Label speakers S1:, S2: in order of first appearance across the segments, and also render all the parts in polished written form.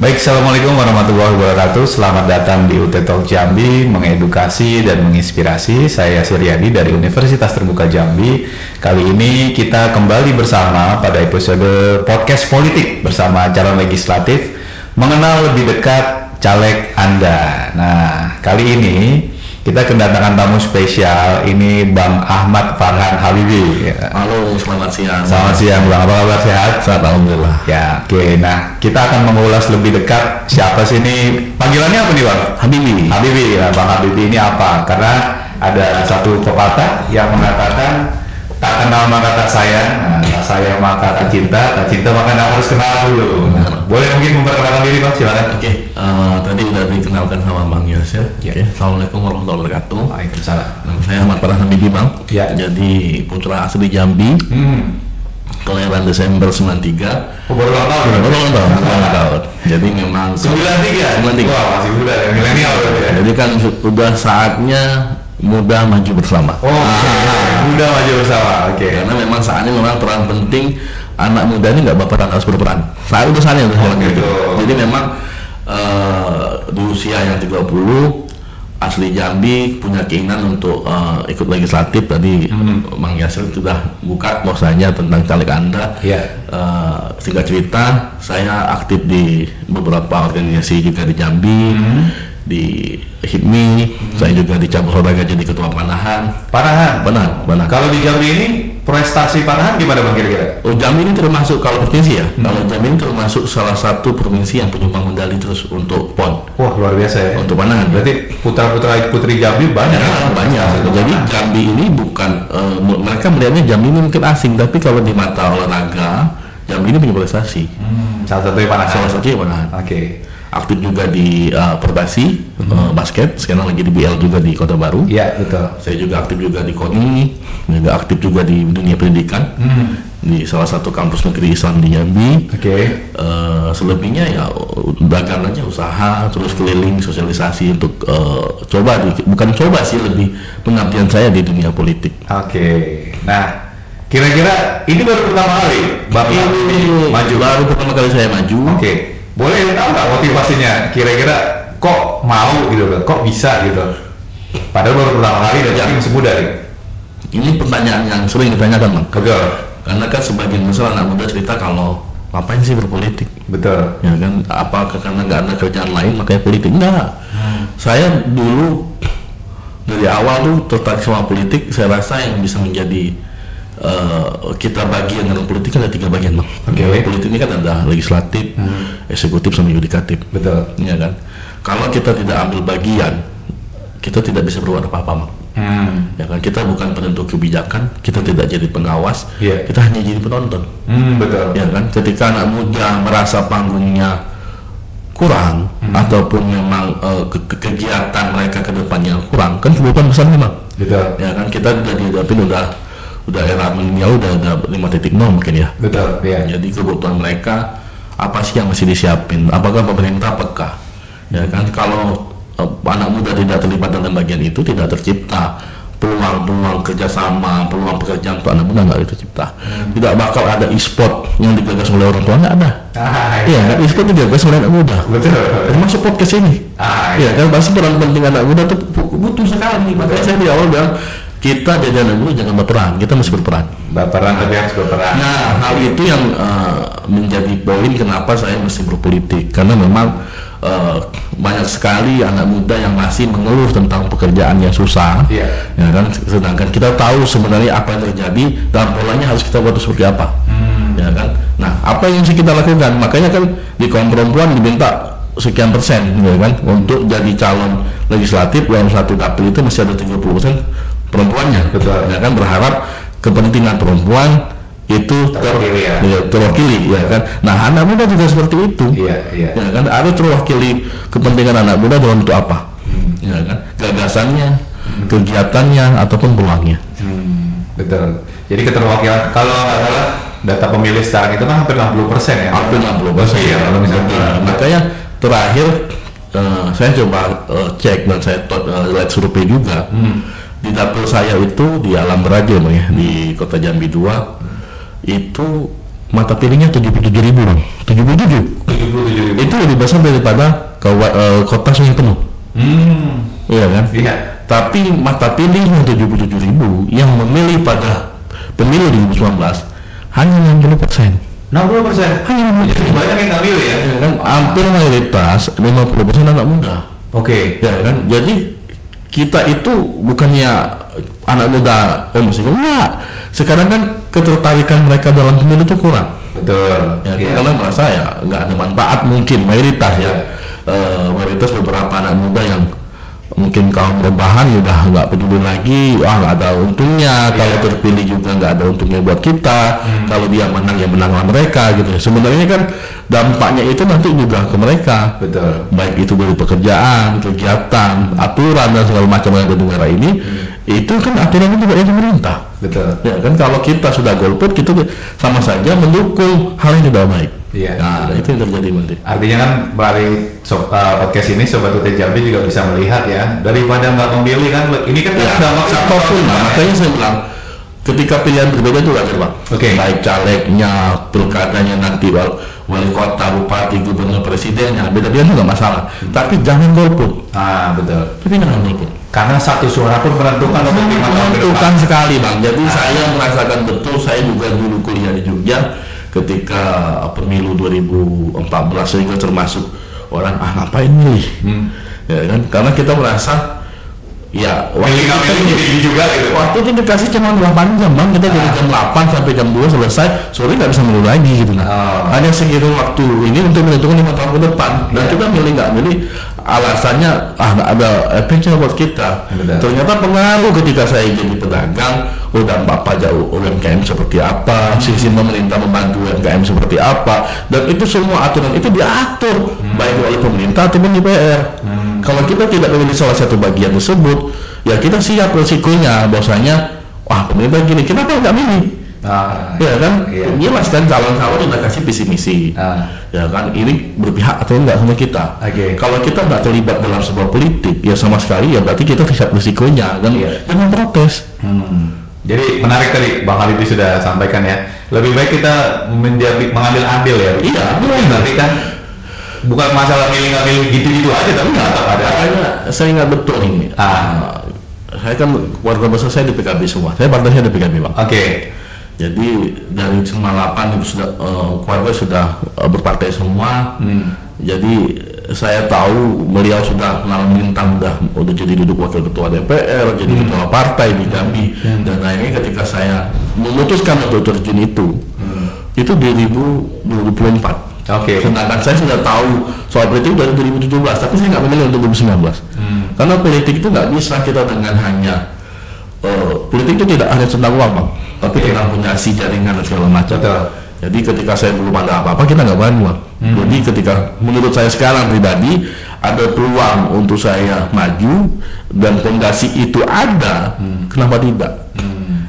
S1: Baik, Assalamualaikum warahmatullahi wabarakatuh. Selamat datang di UT Talk Jambi, mengedukasi dan menginspirasi. Saya Suryadi dari Universitas Terbuka Jambi. Kali ini kita kembali bersama pada episode podcast politik bersama calon legislatif, mengenal lebih dekat caleg Anda. Nah, kali ini kita kedatangan tamu spesial, ini Bang Ahmad Farhan Habibi.
S2: Halo, selamat siang.
S1: Selamat siang, Bang. Apa kabar, sehat?
S2: Sehat, alhamdulillah.
S1: Ya, oke. Nah, kita akan mengulas lebih dekat siapa sih ini, panggilannya apa nih, Bang?
S2: Habibi.
S1: Habibi. Nah, Bang Habibi ini apa? Karena ada satu pepatah yang mengatakan tak kenal maka tak sayang, nah, tak sayang maka tak cinta maka harus kenal dulu. Nah, boleh mungkin memperkenalkan diri, Bang? Silakan.
S2: Oke, tadi udah dikenalkan sama Bang Yasir.
S1: Ya.
S2: Oke, Assalamualaikum warahmatullahi wabarakatuh.
S1: Waalaikumsalam.
S2: Nama saya Ahmad Farhan Habibi, Bang.
S1: Ya.
S2: Jadi putra asli Jambi. Kelahiran Desember 93.
S1: Oh, baru ulang tahun.
S2: Baru ulang tahun. Jadi memang
S1: 93.
S2: 93.
S1: Wah, masih muda ya, milenial ya.
S2: Jadi kan sudah saatnya muda maju bersama.
S1: Oh, muda maju bersama. Oke.
S2: Karena memang saatnya memang peran penting anak muda ini nggak baperan, harus berperan. Saat itu saatnya
S1: gitu.
S2: Jadi memang di usia yang 30 asli Jambi punya keinginan untuk ikut legislatif. Tadi Bang Yasir sudah buka bahwasanya tentang caleg Anda.
S1: Iya.
S2: Singkat cerita, saya aktif di beberapa organisasi juga di Jambi, di HIPMI, saya juga di cabur olahraga jadi ketua Panahan.
S1: Panahan. Kalau di Jambi ini prestasi Panahan gimana, Bang, kira-kira?
S2: Oh, Jambi ini termasuk kalau provinsi ya. Kalau Jambi ini termasuk salah satu provinsi yang penyumbang medali terus untuk PON.
S1: Wah, luar biasa ya.
S2: Untuk Panahan.
S1: Berarti putri Jambi banyak.
S2: Ya, banyak. Jadi Jambi ini bukan mereka melihatnya Jambi ini mungkin asing, tapi kalau di mata olahraga Jambi ini punya prestasi.
S1: Salah satunya Panahan.
S2: Salah satunya Panahan.
S1: Oke.
S2: Aktif juga di Perbasi basket, sekarang lagi di BL juga di Kota Baru.
S1: Iya, betul.
S2: Saya juga aktif juga di KONI, juga aktif juga di dunia pendidikan di salah satu kampus negeri Islam di Jambi.
S1: Oke.
S2: Selebihnya ya dagang aja, usaha, terus keliling sosialisasi untuk bukan coba sih, lebih pengabdian saya di dunia politik.
S1: Oke. Nah, kira-kira ini baru pertama kali Bapak maju.
S2: Baru pertama kali saya maju.
S1: Oke. Boleh tahu nggak motivasinya? Kira-kira kok mau gitu, kok bisa gitu? Padahal baru pertama kali dan masih muda nih.
S2: Ini pertanyaan yang sering ditanyakan, Bang.
S1: Betul.
S2: Karena kan sebagian besar anak muda cerita kalau ngapain sih berpolitik?
S1: Betul.
S2: Ya kan, apakah karena nggak ada kerjaan lain makanya politik? Enggak. Saya dulu dari awal tuh tertarik sama politik. Saya rasa yang bisa menjadi kita bagian dalam politik ada 3 bagian, Bang.
S1: Oke.
S2: Politik ini kan ada legislatif, eksekutif sama yudikatif.
S1: Betul.
S2: Ya kan. Kalau kita tidak ambil bagian, kita tidak bisa berbuat apa-apa, Bang. Ya kan, kita bukan penentu kebijakan, kita tidak jadi pengawas, kita hanya jadi penonton.
S1: Betul.
S2: Ya kan, ketika anak muda merasa panggungnya kurang ataupun memang kegiatan mereka ke depannya kurang, kan kebutuhan besar memang.
S1: Betul.
S2: Ya kan, kita udah dihadapin udah era milenial, udah ada 5.0 mungkin ya.
S1: Betul. Ya.
S2: Jadi kebutuhan mereka apa sih yang mesti disiapin? Apakah pemerintah peka? Ya kan, kalau anak muda tidak terlibat dalam bagian itu, tidak tercipta peluang kerjasama, peluang pekerjaan untuk anak muda, nggak tercipta. Tidak bakal ada e-sport yang digagas oleh orang tua, nggak ada. Iya kan, e-sport digagas oleh anak muda.
S1: Betul.
S2: Termasuk podcast ini. Iya kan, pasti peran penting anak muda tuh butuh sekali. Makanya saya di awal bilang, kita jadi anak muda jangan berperan, kita mesti berperan.
S1: Berperan tapi harus berperan.
S2: Nah, hal itu yang menjadi poin kenapa saya mesti berpolitik, karena memang banyak sekali anak muda yang masih mengeluh tentang pekerjaan yang susah. Ya kan, sedangkan kita tahu sebenarnya apa yang terjadi dan polanya harus kita buat seperti apa. Ya kan. Nah, apa yang harus kita lakukan? Makanya kan di kaum perempuan diminta sekian persen, ya kan, untuk jadi calon legislatif dalam satu dapil itu mesti ada 30% perempuannya.
S1: Betul.
S2: Ya kan, berharap kepentingan perempuan itu terwakili, ya kan. Nah, anak muda juga seperti itu. Ya kan, harus terwakili kepentingan anak muda dalam untuk apa? Ya kan, gagasannya, kegiatannya ataupun peluangnya.
S1: Betul. Jadi keterwakilan, kalau nggak salah data pemilih sekarang itu kan hampir 60% ya.
S2: Hampir 60%.
S1: Iya, kalau misalnya.
S2: Makanya terakhir saya coba cek dan saya lihat survei juga. Di dapil saya itu di Alam Beraja, ya, di Kota Jambi 2 itu mata pilihnya 77.000 bang, 77.000. Itu lebih besar daripada kota yang penuh. Iya kan?
S1: Iya.
S2: Tapi mata pilihnya 77.000 yang memilih pada pemilu 2019 hanya 60%.
S1: 60%?
S2: Hanya 60%.
S1: Jadi banyak yang nggak milih ya?
S2: Ya kan? Hampir mayoritas 50% anak muda.
S1: Oke.
S2: Ya kan? Jadi kita itu bukannya anak muda emosi, enggak. Sekarang kan ketertarikan mereka dalam pemilu itu kurang.
S1: Betul.
S2: Ya, karena merasa ya nggak ada manfaat mungkin mayoritas ya. Mayoritas beberapa anak muda yang mungkin kaum perubahan udah nggak peduli lagi, nggak ada untungnya, kalau terpilih juga nggak ada untungnya buat kita, kalau dia menang ya menang lawan mereka gitu. Sebenarnya kan dampaknya itu nanti juga ke mereka.
S1: Betul.
S2: Baik itu dari pekerjaan, kegiatan, aturan dan segala macam yang ada di negara ini, itu kan aturan itu dari pemerintah.
S1: Betul.
S2: Ya kan kalau kita sudah golput, kita sama saja mendukung hal yang tidak baik.
S1: Iya.
S2: Nah, itu yang terjadi nanti.
S1: Artinya kan melalui podcast ini Sobat UT Jambi juga bisa melihat ya, daripada nggak memilih kan, ini kan
S2: Ya,
S1: dampak
S2: apapun lah. Makanya saya bilang, ketika pilihan berbeda itu wajar bang. Baik calegnya, pilkadanya nanti wali kota, bupati, gubernur, presidennya, beda-beda nggak masalah. Tapi jangan golput.
S1: Betul.
S2: Tapi jangan golput.
S1: Karena satu suara pun menentukan untuk 5 tahun ke depan.
S2: Menentukan sekali bang. Jadi saya merasakan betul. Saya juga dulu kuliah di Jogja ketika pemilu 2014, saya juga termasuk orang ngapain milih. Ya kan? Karena kita merasa ya
S1: Milih juga gitu.
S2: waktu itu dikasih cuma 8 jam bang, kita dari jam 8 sampai jam 2 selesai, sore nggak bisa milih lagi gitu. Hanya segitu waktu ini untuk menentukan 5 tahun ke depan, dan kita milih nggak milih alasannya nggak ada efeknya buat kita. Ternyata pengaruh ketika saya jadi pedagang, dampak pajak UMKM seperti apa, sistem pemerintah membantu UMKM seperti apa, dan itu semua aturan itu diatur baik oleh pemerintah ataupun DPR. Kalau kita tidak memilih salah satu bagian tersebut, ya kita siap resikonya, bahwasanya pemerintah gini, kenapa nggak milih? Ya kan, jelas kan calon-calon udah kasih visi misi, ya kan, ini berpihak atau enggak sama kita. Kalau kita nggak terlibat dalam sebuah politik, ya sama sekali ya berarti kita siap resikonya, dan jangan protes.
S1: Jadi menarik tadi Bang Habibie sudah sampaikan ya, lebih baik kita mengambil andil ya.
S2: Iya,
S1: berarti kan bukan masalah milih nggak milih gitu-gitu aja, tapi nggak ada.
S2: Makanya saya ingat betul ini. Saya kan warga besar saya di PKB semua. Saya partai saya di PKB bang. Jadi dari 98 itu sudah keluarga sudah berpartai semua. Jadi saya tahu beliau sudah melalui bintang, udah jadi duduk wakil ketua DPR, jadi ketua partai di Jambi. Dan akhirnya ketika saya memutuskan untuk terjun itu 2024. Sedangkan saya sudah tahu soal politik dari 2017, tapi saya nggak memilih untuk 2019. Karena politik itu nggak bisa kita dengan hanya politik itu tidak hanya tentang uang bang, tapi tentang punya jaringan dan segala macam. Jadi ketika saya belum ada apa-apa, kita nggak bantu bang. Jadi ketika menurut saya sekarang pribadi ada peluang untuk saya maju dan fondasi itu ada, kenapa tidak?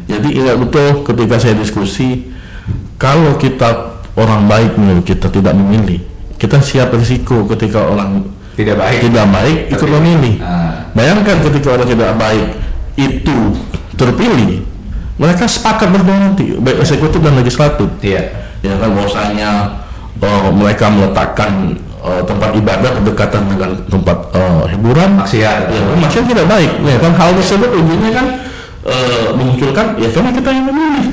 S2: Jadi ingat betul ketika saya diskusi, kalau kita orang baik menurut kita tidak memilih, kita siap risiko ketika orang tidak baik ikut memilih. Bayangkan ketika orang tidak baik itu terpilih, mereka sepakat berdua nanti, baik eksekutif dan legislatif. Ya kan, bahwasanya mereka meletakkan tempat ibadah berdekatan dengan tempat hiburan, maksiat tidak baik. Ya kan, hal tersebut ujungnya kan memunculkan ya karena kita yang memilih.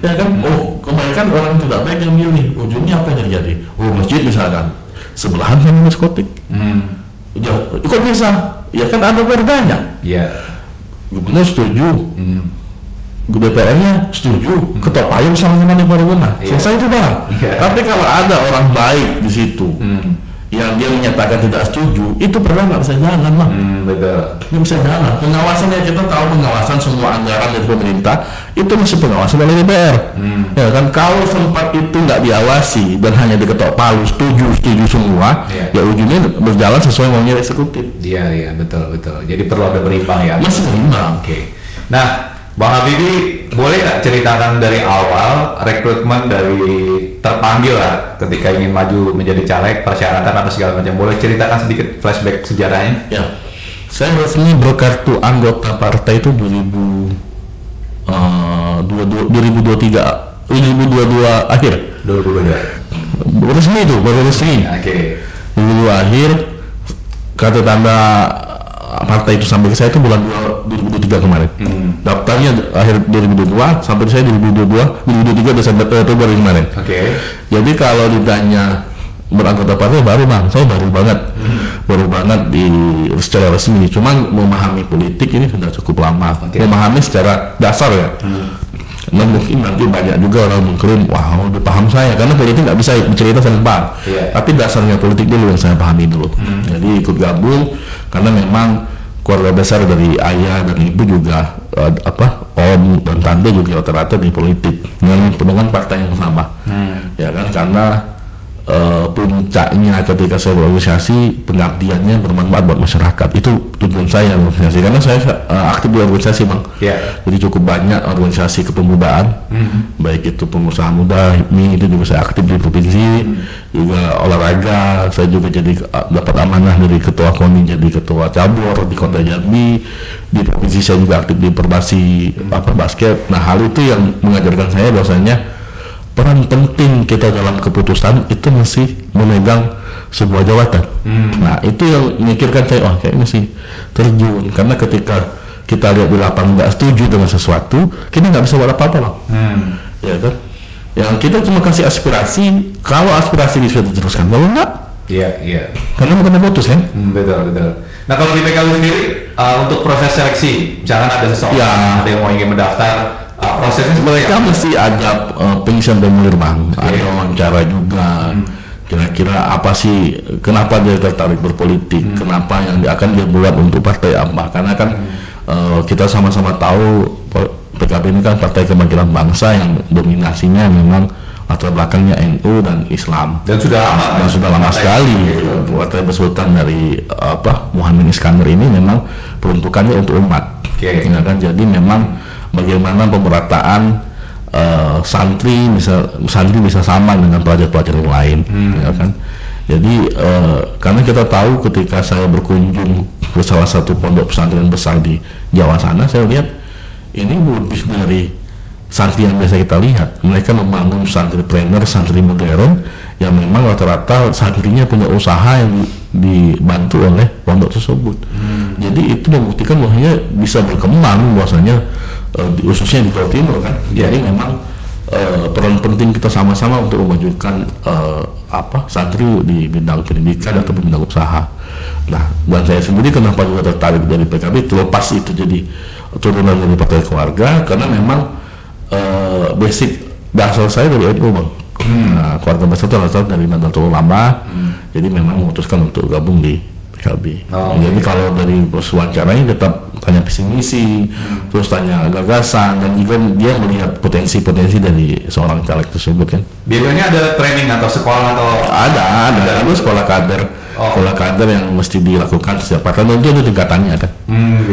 S2: Ya kan, kebaikan orang tidak baik yang memilih, ujungnya apa yang terjadi? Masjid misalkan sebelahan sama diskotik. Kok bisa? Ya kan ada perdanya. Gubernur setuju, DPR-nya setuju, ketua payung sama-sama di paripurna, selesai itu bang. Tapi kalau ada orang baik di situ, yang dia menyatakan tidak setuju, itu pernah nggak bisa jalan bang. Nggak bisa jalan. Pengawasannya kita tahu, pengawasan semua anggaran dari pemerintah itu masih pengawasan oleh DPR. Ya kan, kalau sempat itu nggak diawasi dan hanya diketok palu setuju semua, ya ujungnya berjalan sesuai maunya eksekutif.
S1: Betul. Jadi perlu ada berimbang ya.
S2: Masih berimbang.
S1: Nah, Bang Habibie, boleh nggak ceritakan dari awal rekrutmen dari terpanggil lah ketika ingin maju menjadi caleg, persyaratan atau segala macam, boleh ceritakan sedikit flashback sejarahnya?
S2: Ya, saya resmi berkartu anggota partai itu 2022 akhir.
S1: 2022.
S2: Resmi itu, baru resmi.
S1: Oke.
S2: 2022 akhir, kata tanda partai itu sampai ke saya itu bulan 2023 kemarin. Daftarnya akhir 2022 sampai saya 2023 Desember baru kemarin.
S1: Oke.
S2: Jadi kalau ditanya beranggota partai baru saya baru banget secara resmi. Cuman memahami politik ini sudah cukup lama. Memahami secara dasar ya. Nah, mungkin nanti banyak juga orang mengklaim, wah udah paham saya, karena politik nggak bisa bercerita saya paham. Tapi dasarnya politik dulu yang saya pahami dulu. Jadi ikut gabung karena memang keluarga besar dari ayah dan ibu juga om dan tante juga rata-rata di politik dengan partai yang sama. Ya kan, karena puncaknya ketika saya berorganisasi, pengabdiannya bermanfaat buat masyarakat. Itu tujuan saya organisasi, karena saya aktif di organisasi, Bang. Jadi cukup banyak organisasi kepemudaan, baik itu pengusaha muda, HIPMI, itu juga saya aktif di provinsi, juga olahraga, saya juga jadi dapat amanah dari ketua KONI jadi ketua cabur di Kota Jambi. Di provinsi saya juga aktif di Perbasi basket. Nah, hal itu yang mengajarkan saya bahwasanya peran penting kita dalam keputusan itu mesti memegang sebuah jabatan. Nah, itu yang memikirkan saya, kayak mesti terjun, karena ketika kita lihat di lapangan nggak setuju dengan sesuatu, kita nggak bisa buat apa-apa, Bang. Ya kan? Yang kita cuma kasih aspirasi, kalau aspirasi bisa diteruskan, kalau enggak, karena bukan putus kan?
S1: Betul. Nah, kalau di PKB sendiri untuk proses seleksi, misalkan ada seseorang ada yang mau ingin mendaftar, prosesnya
S2: mereka mesti ada pengisian formulir, Bang. Ada wawancara juga. Kira-kira apa sih, kenapa dia tertarik berpolitik, kenapa yang akan dia buat untuk partai apa? Karena kan kita sama-sama tahu PKB ini kan Partai Kebangkitan Bangsa yang dominasinya memang latar belakangnya NU dan Islam.
S1: Dan sudah lama
S2: sekali. Partai besutan dari Muhammad Iskandar ini memang peruntukannya untuk umat. Ya kan, jadi memang bagaimana pemerataan santri bisa sama dengan pelajar-pelajar yang lain, ya kan? Jadi karena kita tahu ketika saya berkunjung ke salah satu pondok pesantren besar di Jawa sana, saya lihat ini lebih dari santri yang biasa kita lihat. Mereka membangun santripreneur, santri modern yang memang rata-rata santrinya punya usaha yang dibantu oleh pondok tersebut. Jadi itu membuktikan bahwanya bisa berkembang, bahwasanya khususnya di Jawa Timur kan. Jadi memang peran penting kita sama-sama untuk memajukan santri di bidang pendidikan atau bidang usaha. Nah, dan saya sendiri kenapa juga tertarik dari PKB, terlepas itu jadi turunan dari partai keluarga, karena memang basic dasar saya dari NU, Bang. Nah, keluarga besar itu asal dari Nahdlatul Ulama, jadi memang memutuskan untuk gabung di PKB. Jadi kalau dari wawancaranya tetap tanya visi misi, terus tanya gagasan, dan juga dia melihat potensi-potensi dari seorang caleg tersebut kan.
S1: Biasanya ada training atau sekolah atau
S2: ada sekolah kader. Sekolah kader yang mesti dilakukan setiap partai, tentu itu tingkatannya kan.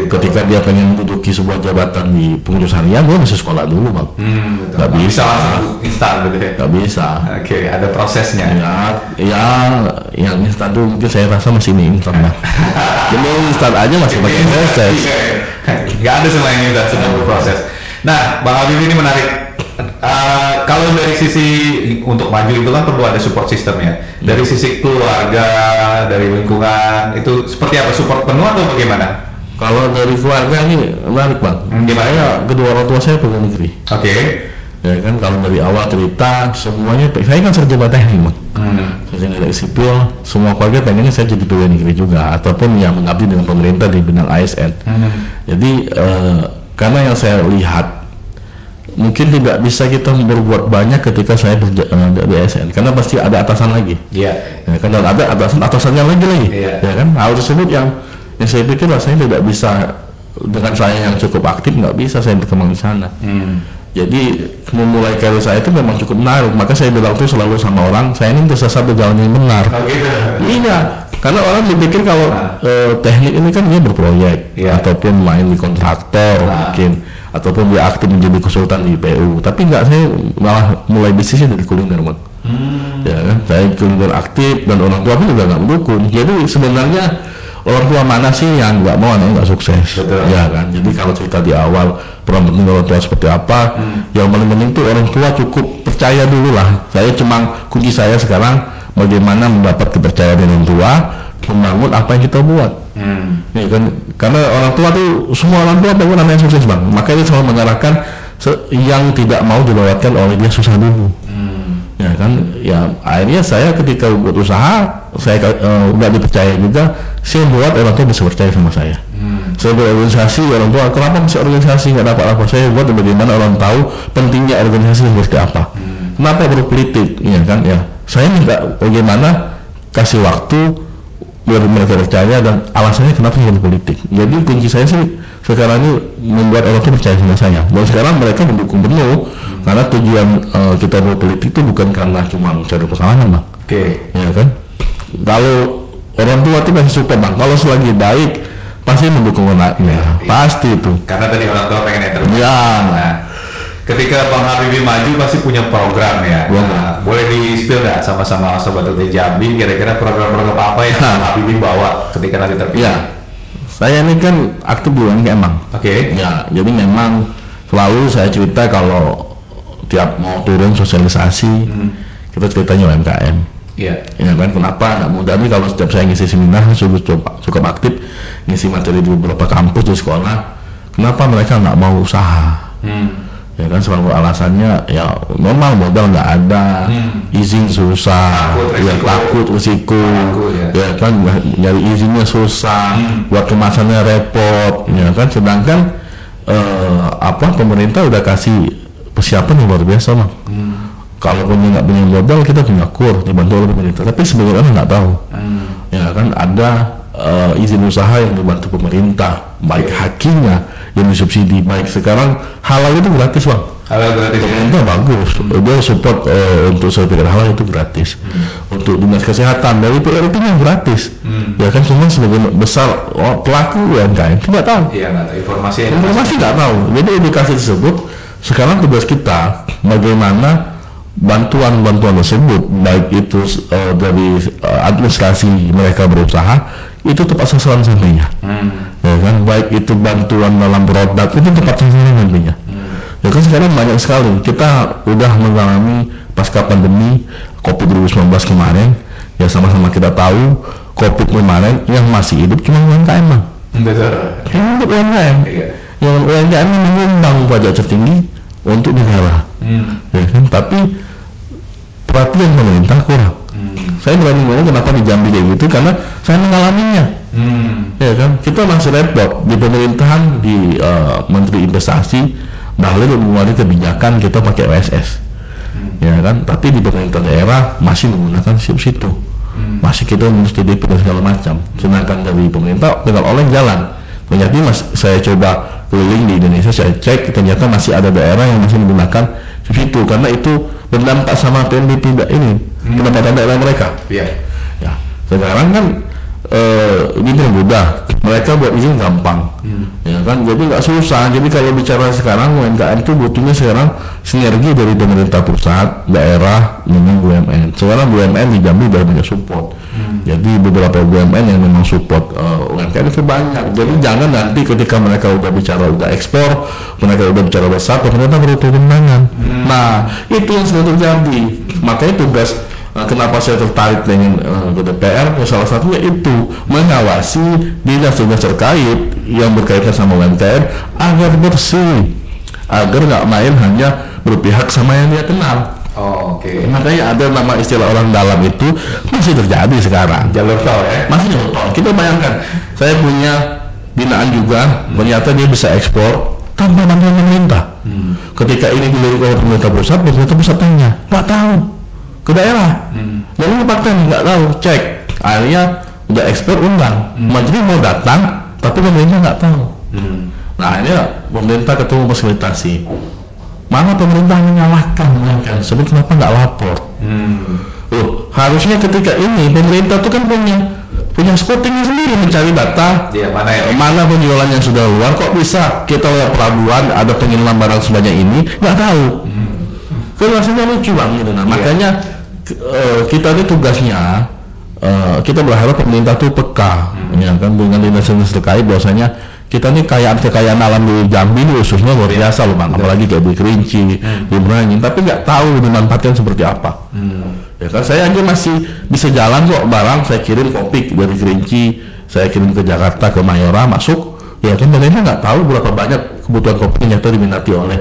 S2: Ketika dia pengen menduduki sebuah jabatan di pengurus harian, dia mesti sekolah dulu, Bang. Nggak bisa
S1: instan gitu ya.
S2: Nggak bisa.
S1: Oke, ada prosesnya.
S2: Ya, yang instan tuh mungkin saya rasa masih ini instan, Bang. Jadi instan aja masih pakai proses.
S1: Nggak ada selain itu sedang berproses. Nah, Bang Habib ini menarik. Kalau dari sisi untuk maju itu kan perlu ada support systemnya. Dari sisi keluarga, dari lingkungan, itu seperti apa, support penuh atau bagaimana?
S2: Kalau dari keluarga ini menarik, Bang. Saya kedua orang tua saya pegawai negeri. Ya kan, kalau dari awal cerita semuanya, saya kan sarjana teknik, Bang. Sarjana teknik sipil, semua keluarga pengennya saya jadi pegawai negeri juga, ataupun yang mengabdi dengan pemerintah di bidang ASN. Jadi karena yang saya lihat, mungkin tidak bisa kita berbuat banyak ketika saya di ASN, karena pasti ada atasan lagi. Ya kan, dan ada atasannya lagi. Ya kan, hal tersebut yang saya pikir rasanya tidak bisa dengan saya yang cukup aktif, nggak bisa saya berkembang di sana. Jadi memulai karir saya itu memang cukup menarik, maka saya bilang tuh selalu sama orang, saya ini tersesat di jalan yang benar. Iya, karena orang berpikir kalau teknik ini kan dia berproyek, ataupun main di kontraktor mungkin, ataupun dia aktif menjadi konsultan di PU. Tapi enggak, saya malah mulai bisnisnya dari kuliner, Bang. Ya kan, saya kuliner aktif dan orang tua pun juga nggak mendukung. Jadi sebenarnya orang tua mana sih yang nggak mau anaknya nggak sukses?
S1: Betul.
S2: Ya kan. Jadi kalau cerita di awal peran penting orang tua seperti apa, yang paling penting tuh orang tua cukup percaya dulu lah. Saya cuma kunci saya sekarang bagaimana mendapat kepercayaan orang tua, membangun apa yang kita buat. Ya kan. Karena orang tua tuh semua orang tua pengen anaknya sukses bang. Makanya dia selalu mengarahkan yang tidak mau dilewatkan oleh dia susah dulu. Ya kan, ya akhirnya saya ketika buat usaha, saya udah dipercaya juga, saya buat orang tua bisa percaya sama saya. Saya berorganisasi, orang tua kenapa masih organisasi nggak dapat apa, saya buat bagaimana orang tahu pentingnya organisasi seperti apa. Kenapa berpolitik, ya kan, ya saya minta bagaimana kasih waktu biar mereka percaya dan alasannya kenapa saya berpolitik. Jadi kunci saya sih sekarang ini membuat orang tua percaya sama saya. Dan sekarang mereka mendukung penuh. Karena tujuan kita berpolitik itu bukan karena cuma mencari pasangan bang.
S1: Oke.
S2: Ya kan. Kalau orang tua itu masih support bang. Kalau selagi baik pasti mendukung anaknya. Pasti itu.
S1: Karena tadi orang tua pengen yang terbaik.
S2: Ya.
S1: Nah, ketika Bang Habibie maju pasti punya program ya. Nah, boleh di-spill nggak sama-sama Sobat UT Jambi kira-kira program-program apa yang Bang Habibie bawa ketika nanti terpilih?
S2: Ya. Saya ini kan aktif di UMKM bang.
S1: Oke.
S2: Ya. Jadi memang selalu saya cerita kalau tiap mau turun sosialisasi kita ceritanya UMKM.
S1: Iya.
S2: Ya kan, kenapa anak muda ini kalau setiap saya ngisi seminar cukup aktif ngisi materi di beberapa kampus di sekolah, kenapa mereka nggak mau usaha? Ya kan, selalu alasannya ya normal, modal nggak ada, izin susah, takut risiko, ya kan, nyari izinnya susah, buat kemasannya repot, ya kan, sedangkan pemerintah udah kasih persiapan yang luar biasa bang. Kalaupun nggak punya modal, kita punya kur dibantu oleh pemerintah. Tapi sebenarnya orang nggak tahu. Ya kan, ada izin usaha yang dibantu pemerintah, baik hakinya yang disubsidi, baik sekarang halal itu gratis bang.
S1: Halal gratis.
S2: Pemerintah bagus, dia support untuk sertifikat halal itu gratis. Untuk dinas kesehatan dari PRT-nya gratis. Ya kan, cuma sebagian besar pelaku UMKM tidak tahu.
S1: Iya nggak tahu
S2: informasi nggak tahu. Jadi edukasi tersebut sekarang tugas kita bagaimana bantuan tersebut, baik itu dari administrasi mereka berusaha itu tepat sasaran sampainya. Ya kan, baik itu bantuan dalam produk itu tepat sasaran sampainya. Ya kan, sekarang banyak sekali kita udah mengalami pasca pandemi COVID 2019 kemarin, ya sama-sama kita tahu COVID kemarin yang masih hidup cuma UMKM.
S1: Betul.
S2: Yang hidup UMKM. Yang UMKM menyumbang pajak tertinggi untuk negara. Ya kan, tapi perhatian pemerintah kurang. Saya berani ngomong kenapa di Jambi kayak gitu, karena saya mengalaminya. Ya kan, kita masih repot di pemerintahan, di Menteri Investasi Bahlil mengeluarkan kebijakan kita pakai OSS. Ya kan, tapi di pemerintah daerah masih menggunakan situ. Masih kita mesti DP dan segala macam. Sedangkan dari pemerintah tinggal oleh jalan. Ternyata saya coba keliling di Indonesia, saya cek ternyata masih ada daerah yang masih menggunakan situ karena itu berdampak sama PNBP ini pendapatan daerah mereka.
S1: Iya.
S2: Ya. Sekarang kan ini mudah, mereka buat izin gampang, ya kan, jadi nggak susah. Jadi kalau bicara sekarang UMKM itu butuhnya sekarang sinergi dari pemerintah pusat, daerah, dengan BUMN. Sekarang BUMN di Jambi udah banyak support. Jadi beberapa BUMN yang memang support UMKM itu banyak. Jadi jangan nanti ketika mereka udah bicara udah ekspor, mereka udah bicara besar, pemerintah baru turun tangan. Nah itu yang sedang terjadi. Makanya tugas kenapa saya tertarik dengan DPR, salah satunya itu mengawasi dinas-dinas terkait yang berkaitan sama UMKM agar bersih, agar nggak main hanya berpihak sama yang dia kenal.
S1: Oke.
S2: Makanya ada nama istilah orang dalam itu masih terjadi sekarang.
S1: Jalur tol ya?
S2: Masih jalur tol. Kita bayangkan, saya punya binaan juga, ternyata dia bisa ekspor tanpa bantuan pemerintah. Ketika ini dilirik oleh pemerintah pusat tanya, nggak tahu ke daerah. Dan ini fakta nggak tahu, cek. Akhirnya udah ekspor undang, menteri mau datang, tapi pemerintah nggak tahu. Nah ini pemerintah ketemu fasilitasi. Mana pemerintah menyalahkan, kan? Sebab kenapa nggak lapor? Harusnya ketika ini pemerintah itu kan punya scoutingnya sendiri, mencari data.
S1: Ya,
S2: mana penjualan yang sudah luar, kok bisa kita lihat pelabuhan ada pengiriman barang sebanyak ini, nggak tahu. Kan rasanya lucu banget gitu. Nah, makanya kita ini tugasnya kita berharap pemerintah tuh peka, ya kan, dengan dinas-dinas terkait bahwasanya kita nih kekayaan alam di Jambi ini khususnya luar biasa loh Bang, apalagi kayak di Kerinci, di Merangin, tapi nggak tahu dimanfaatkan seperti apa. Ya kan, saya aja masih bisa jalan kok barang, saya kirim kopi dari Kerinci, saya kirim ke Jakarta, ke Mayora, masuk, ya kan pemerintah nggak tahu berapa banyak kebutuhan kopi yang nyata diminati oleh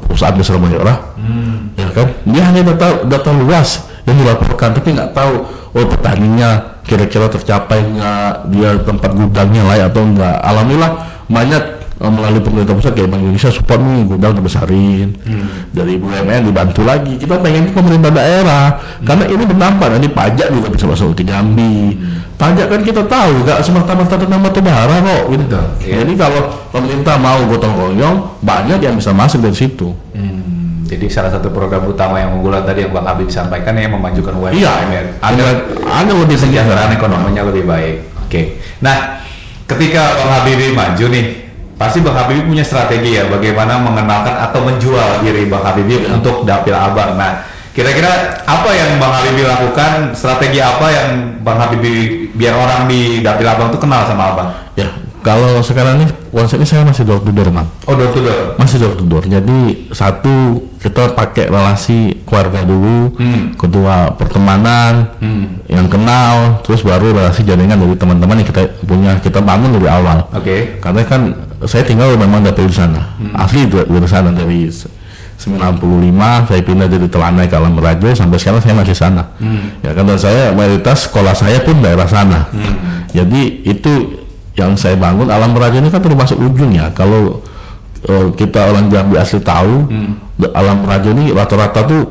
S2: perusahaan besar Mayora. Ya kan, dia hanya data luas yang dilaporkan, tapi nggak tahu petaninya kira-kira tercapai nggak, dia tempat gudangnya layak atau enggak. Alhamdulillah banyak melalui pemerintah pusat kayak Bank Indonesia support nih gudang dibesarin, dari BUMN dibantu lagi. Kita pengen pemerintah daerah karena ini berdampak, nanti pajak juga bisa masuk ke Jambi. Pajak kan kita tahu nggak semata-mata tentang batubara kok gitu. Jadi kalau pemerintah mau gotong royong, banyak yang bisa masuk dari situ.
S1: Jadi salah satu program utama yang unggulan tadi yang Bang Habib sampaikan yang memajukan UMKM,
S2: iya,
S1: ada lebih kesejahteraan ekonominya lebih baik. Oke. Nah, ketika Bang Habibie maju nih, pasti Bang Habibie punya strategi ya bagaimana mengenalkan atau menjual diri Bang Habibie untuk Dapil Abang. Nah, kira-kira apa yang Bang Habibie lakukan, strategi apa yang Bang Habibie biar orang di Dapil Abang tuh kenal sama Abang?
S2: Ya, kalau sekarang nih konsepnya saya masih door to door, Bang.
S1: Oh, door to door.
S2: Masih door to door. Jadi satu, kita pakai relasi keluarga dulu, kedua pertemanan, yang kenal, terus baru relasi jaringan dari teman-teman yang kita bangun dari awal.
S1: Oke.
S2: Karena kan saya tinggal memang dari sana, asli dari sana, dari 95 saya pindah dari Telanai ke Alam Rajo, sampai sekarang saya masih sana. Ya karena saya mayoritas sekolah saya pun daerah sana. Jadi itu yang saya bangun. Alam Rajo ini kan termasuk ujungnya. Kalau kita orang Jambi asli tahu, Alam Rajo ini rata-rata tuh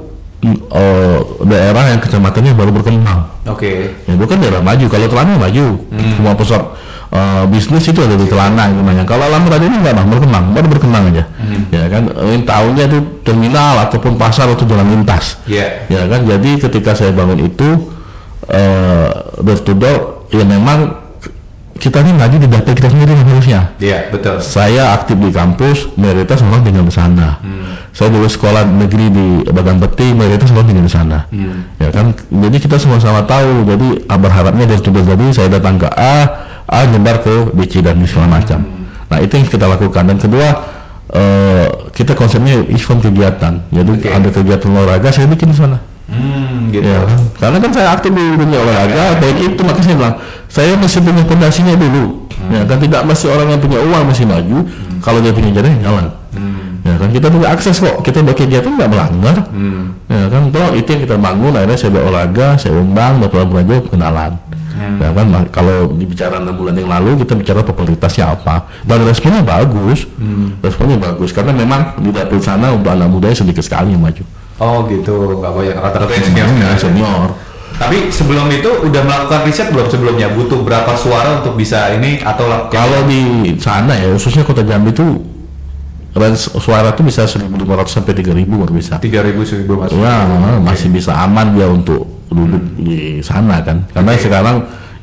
S2: daerah yang kecamatannya baru berkembang.
S1: Oke.
S2: Ya itu kan daerah maju. Kalau Telanai maju, semua pusat bisnis itu ada di Telanai namanya. Kalau Alam Rajo ini nggak baru berkembang aja. Ya kan, tahunya itu terminal ataupun pasar atau jalan lintas. Ya kan, jadi ketika saya bangun itu door to door, ya memang kita ini maju di data kita sendiri harusnya. Iya, betul. Saya aktif di kampus, mayoritas orang tinggal di sana. Saya dulu sekolah negeri di Bagan Peti, mayoritas orang tinggal di sana. Ya kan, jadi kita sama-sama tahu. Jadi berharapnya dari tugas tadi saya datang ke A nyebar ke BC dan segala macam. Nah itu yang kita lakukan. Dan kedua, kita konsepnya event kegiatan. Jadi ada kegiatan olahraga saya bikin di sana. Gitu. Ya, kan? Karena kan saya aktif di dunia olahraga, baik itu makanya saya bilang saya masih punya fondasinya dulu. Ya kan, tidak masih orang yang punya uang masih maju, kalau dia punya jalan jalan. Ya kan, kita punya akses kok, kita buat kegiatan nggak melanggar. Ya kan, toh itu yang kita bangun. Akhirnya saya berolahraga, saya undang beberapa kenalan. Ya kan, kalau bicara 6 bulan yang lalu kita bicara popularitasnya apa, dan responnya bagus. Responnya bagus karena memang di dapil sana untuk anak muda sedikit sekali yang maju.
S1: Oh gitu, nggak banyak, rata-rata senior. Tapi sebelum itu udah melakukan riset belum sebelumnya? Butuh berapa suara untuk bisa ini atau
S2: kalau di sana ya, khususnya Kota Jambi itu suara itu bisa 1.500 sampai 3.000 baru bisa.
S1: 3.000 1.000 masuk.
S2: Ya, masih bisa aman dia untuk duduk di sana kan. Karena sekarang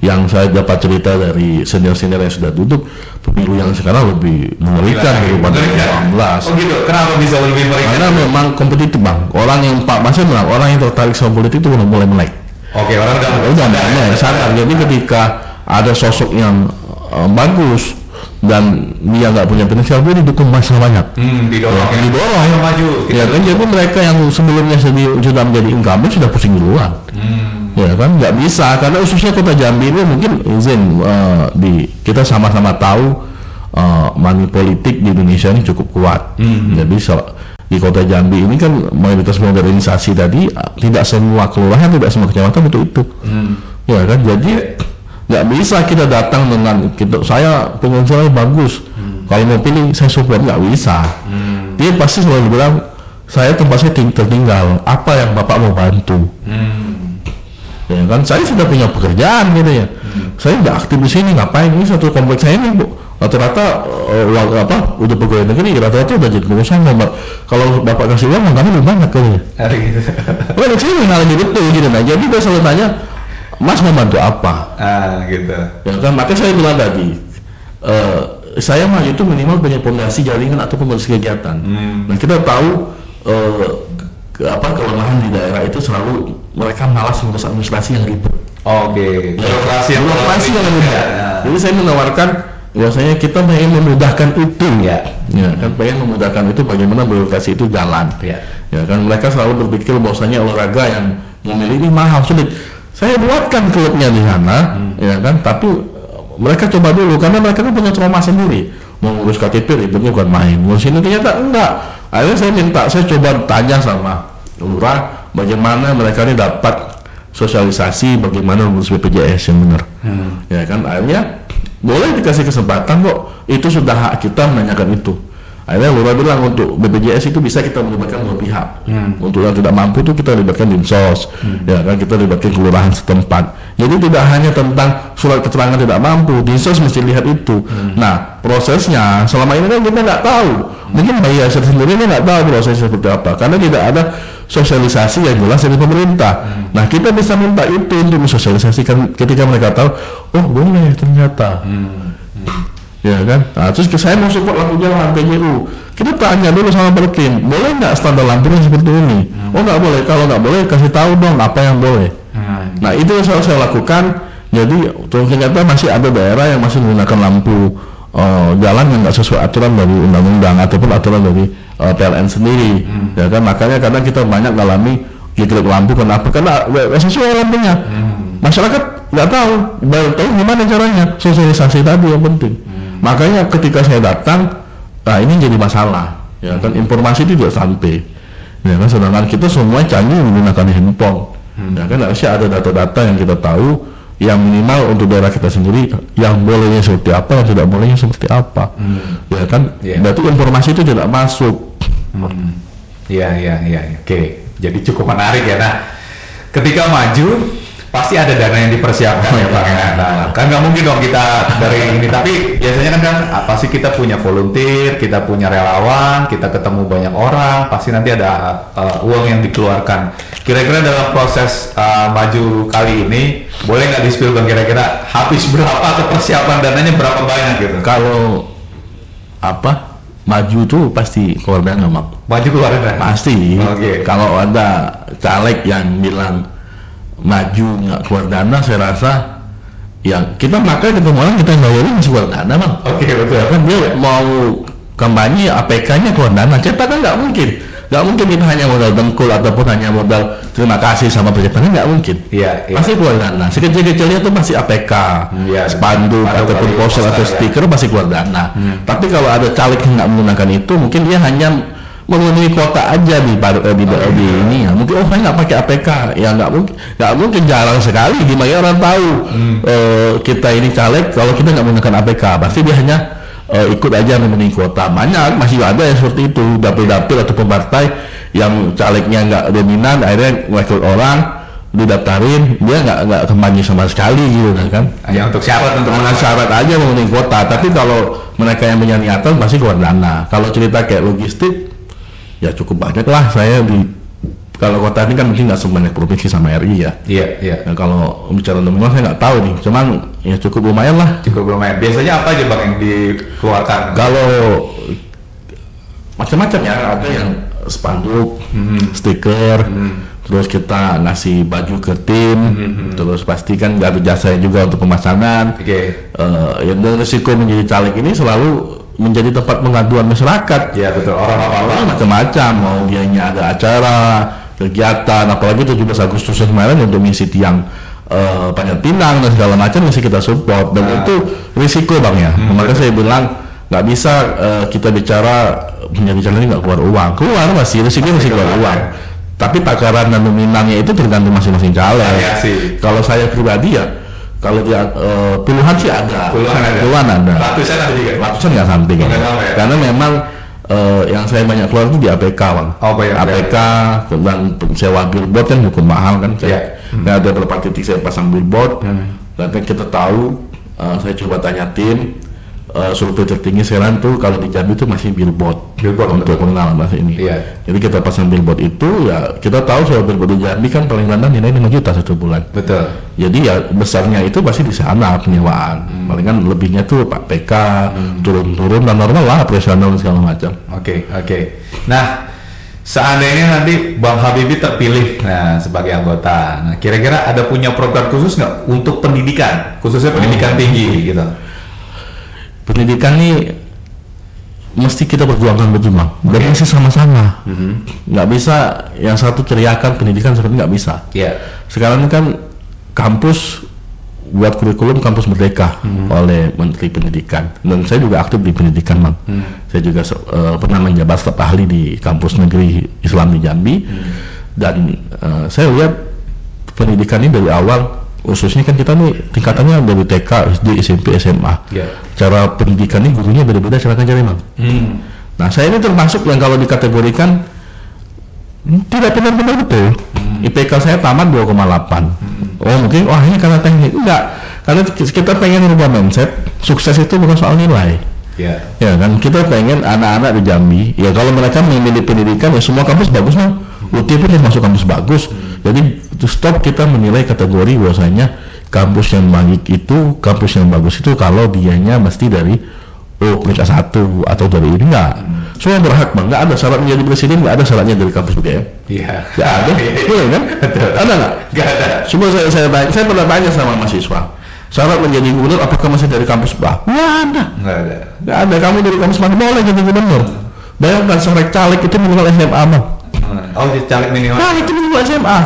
S2: yang saya dapat cerita dari senior-senior yang sudah duduk, pemilu yang sekarang lebih mengerikan daripada 2018.
S1: Oh gitu, kenapa bisa lebih mengerikan?
S2: Karena memang kompetitif Bang. Orang yang Pak Masnya bilang, orang yang tertarik sama politik itu udah mulai melek.
S1: Oke, orang udah
S2: mulai sadar. Jadi ketika ada sosok yang bagus dan dia nggak punya potensial, dia didukung masalah banyak. Didorong maju. Ya kan, jadi mereka yang sebelumnya sudah menjadi incumbent sudah pusing duluan. Ya kan, nggak bisa, karena khususnya Kota Jambi ini mungkin izin kita sama-sama tahu money politik di Indonesia ini cukup kuat. Jadi di Kota Jambi ini kan mayoritas modernisasi tadi, tidak semua kelurahan, tidak semua kecamatan itu. Ya kan, jadi nggak bisa kita datang dengan saya pengen saya bagus, kalau mau pilih saya support, nggak bisa. Dia pasti selalu bilang saya tempat saya tertinggal, apa yang Bapak mau bantu. Ya kan, saya sudah punya pekerjaan gitu ya. Saya udah aktif di sini, ngapain? Ini satu kompleks saya ini Bu, rata-rata udah pegawai negeri, rata-rata udah jadi pengusaha. Kalau Bapak kasih uang, kami lebih banyak kali ya. Wah, di sini lagi betul gitu. Nah, jadi saya selalu tanya, Mas mau bantu apa?
S1: Gitu.
S2: Ya kan, makanya saya bilang tadi, saya mah itu minimal punya fondasi jaringan atau fondasi kegiatan. Nah, kita tahu kelemahan di daerah itu selalu mereka malas mengurus administrasi yang ribet.
S1: Oke.
S2: Birokrasi yang mudah. Jadi saya menawarkan biasanya kita pengen memudahkan itu ya kan pengen memudahkan itu bagaimana birokrasi itu jalan ya kan mereka selalu berpikir bahwasanya olahraga yang memilih ini mahal sulit. Saya buatkan klubnya di sana ya kan, tapi mereka coba dulu karena mereka kan punya trauma sendiri, mau ngurus KTP ribetnya bukan main, ngurus ini ternyata enggak. Akhirnya saya coba tanya sama lurah bagaimana mereka ini dapat sosialisasi bagaimana ngurus BPJS yang benar ya kan. Akhirnya boleh dikasih kesempatan kok, itu sudah hak kita menanyakan itu. Akhirnya lurah bilang untuk BPJS itu bisa kita melibatkan dua pihak. Untuk yang tidak mampu itu kita libatkan Dinsos, ya kan, kita libatkan kelurahan setempat. Jadi tidak hanya tentang surat keterangan tidak mampu, Dinsos mesti lihat itu. Nah prosesnya selama ini kan kita nggak tahu. Mungkin Bayi Yasir sendiri ini nggak tahu prosesnya seperti apa, karena tidak ada sosialisasi yang jelas dari pemerintah. Nah kita bisa minta itu untuk mensosialisasikan ketika mereka tahu, oh boleh ternyata. Ya kan, nah, terus saya mau support lampu jalan PJU, kita tanya dulu sama Perkim, boleh nggak standar lampunya seperti ini? Oh nggak boleh, kalau nggak boleh kasih tahu dong apa yang boleh. Nah itu yang selalu saya lakukan. Jadi ternyata masih ada daerah yang masih menggunakan lampu jalan yang nggak sesuai aturan dari undang-undang ataupun aturan dari PLN sendiri. Ya kan, makanya kadang kita banyak mengalami gigit lampu. Kenapa? Karena sesuai lampunya. Masyarakat nggak tahu gimana caranya, sosialisasi tadi yang penting. Makanya ketika saya datang, nah ini jadi masalah, ya kan, informasi itu tidak sampai, ya kan, sedangkan kita semua canggih menggunakan handphone, ya kan, harusnya ada data-data yang kita tahu, yang minimal untuk daerah kita sendiri, yang bolehnya seperti apa, yang tidak bolehnya seperti apa, ya kan, berarti informasi itu tidak masuk.
S1: Iya, oke, jadi cukup menarik ya. Nah, ketika maju pasti ada dana yang dipersiapkan ya Pak. Nah, kan nggak mungkin dong kita dari ini, tapi biasanya kan apa sih, kita punya volunteer, kita punya relawan, kita ketemu banyak orang, pasti nanti ada uang yang dikeluarkan. Kira-kira dalam proses maju kali ini, boleh nggak di-spill Bang, kira-kira habis berapa atau persiapan dananya berapa banyak gitu?
S2: Kalau maju tuh pasti keluar dana, Mak.
S1: Maju keluar dana?
S2: Pasti. Kalau ada caleg yang bilang maju nggak keluar dana, saya rasa ya kita makanya ketemu orang kita bayarin masih keluar dana, Bang.
S1: Betul.
S2: Ya kan, dia mau kampanye APK-nya keluar dana, kita kan nggak mungkin kita hanya modal dengkul ataupun hanya modal terima kasih sama pejabatnya, nggak mungkin. Iya. Pasti keluar dana. Sekecil-kecilnya tuh masih APK, spanduk ataupun poster atau stiker pasti keluar dana. Tapi kalau ada caleg yang nggak menggunakan itu, mungkin dia hanya memenuhi kuota aja di ini ya. Mungkin saya nggak pakai APK, ya nggak mungkin, jarang sekali gimana orang tahu kita ini caleg kalau kita nggak menggunakan APK. Pasti dia hanya ikut aja memenuhi kuota. Banyak masih ada yang seperti itu, dapil-dapil ataupun partai yang calegnya nggak dominan, akhirnya merekrut orang, didaftarin, dia nggak kampanye sama sekali gitu kan.
S1: Hanya untuk syarat,
S2: syarat aja memenuhi kuota. Tapi kalau mereka yang punya niatan pasti keluar dana. Kalau cerita kayak logistik, ya cukup banyak lah. Kalau kota ini kan mungkin nggak sebanyak provinsi sama RI ya. Iya. Nah, kalau bicara nominal saya nggak tahu nih, cuman ya cukup lumayan lah.
S1: Biasanya apa aja Bang yang dikeluarkan?
S2: Kalau macam-macam ya, ada yang spanduk, stiker, terus kita ngasih baju ke tim, terus pastikan nggak ada jasanya juga untuk pemasangan. Yang risiko menjadi caleg ini selalu menjadi tempat pengaduan masyarakat.
S1: Ya betul, orang-orang
S2: macam-macam, mau dianya ada acara, kegiatan, apalagi 17 Agustus kemarin untuk mengisi tiang Panjat Pinang dan segala macam mesti kita support, dan itu risiko Bang ya. Maka saya bilang nggak bisa kita bicara menjadi caleg nggak keluar uang, masih risiko masih keluar uang. Tapi takaran dan nominalnya itu tergantung masing-masing caleg. Kalau saya pribadi ya, kalau dia puluhan sih ada, puluhan ada, ratusan nggak sampai kan. Karena memang yang saya banyak keluar itu di APK Bang. APK dan sewa billboard kan cukup mahal kan. Ada beberapa titik saya pasang billboard, dan kita tahu, saya coba tanya tim, survei tertinggi sekarang tuh kalau di Jambi itu masih billboard untuk pengenalan bahasa ini. Jadi kita pasang billboard itu, ya kita tahu soal billboard di Jambi kan paling rendah nilai 5 juta satu bulan. Betul. Jadi ya besarnya itu pasti di sana penyewaan. Paling kan lebihnya tuh Pak PK, turun dan normal lah operasional segala macam.
S1: Oke. Nah, seandainya nanti Bang Habibie terpilih sebagai anggota, nah kira-kira ada punya program khusus nggak untuk pendidikan, khususnya pendidikan tinggi gitu?
S2: Pendidikan ini mesti kita perjuangkan betul Bang, dan masih sama-sama. Nggak bisa yang satu teriakan pendidikan seperti nggak bisa. Sekarang kan kampus buat kurikulum kampus merdeka oleh Menteri Pendidikan, dan saya juga aktif di pendidikan Bang. Saya juga pernah menjabat staf ahli di kampus negeri Islam di Jambi, dan saya lihat pendidikan ini dari awal, khususnya kan kita nih tingkatannya dari TK, SD, SMP, SMA. Cara pendidikan ini gurunya beda-beda cara ngajarin Bang. Nah saya ini termasuk yang kalau dikategorikan tidak benar-benar betul. IPK saya tamat 2,8. Oh mungkin ini karena teknik. Enggak, karena kita pengen rubah mindset. Sukses itu bukan soal nilai. Ya kan, kita pengen anak-anak di Jambi, ya kalau mereka memilih pendidikan, ya semua kampus bagus Bang. UT pun masuk kampus bagus. Jadi stop kita menilai kategori bahwasanya kampus yang baik itu, kampus yang bagus itu kalau dianya mesti dari peringkat 1 atau dari ini. Enggak. Semua berhak Bang, nggak ada syarat menjadi presiden, nggak ada syaratnya dari kampus UGM. Nggak ada, betul kan? Ada nggak? Nggak ada. Semua saya pernah tanya sama mahasiswa, syarat menjadi gubernur apakah masih dari kampus A? Nggak ada. Kamu dari kampus mana boleh jadi gubernur? Bayangkan seorang caleg itu minimal SMA Bang.
S1: Caleg minimal.
S2: Nah itu minimal SMA.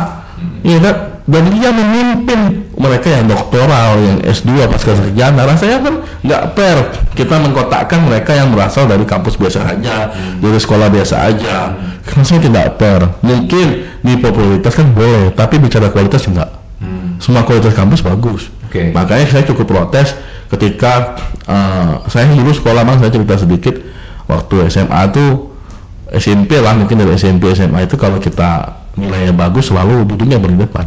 S2: Iya kan? Dan dia memimpin mereka yang doktoral, yang S2, pasca sarjana. Rasanya kan nggak fair kita mengkotakkan mereka yang berasal dari kampus biasa aja, dari sekolah biasa aja. Rasanya tidak fair. Mungkin di popularitas kan boleh, tapi bicara kualitas enggak. Semua kualitas kampus bagus. Makanya saya cukup protes ketika saya dulu sekolah Bang, saya cerita sedikit. Waktu SMA tuh, SMP lah, mungkin dari SMP, SMA itu kalau kita nilainya bagus selalu duduknya paling depan.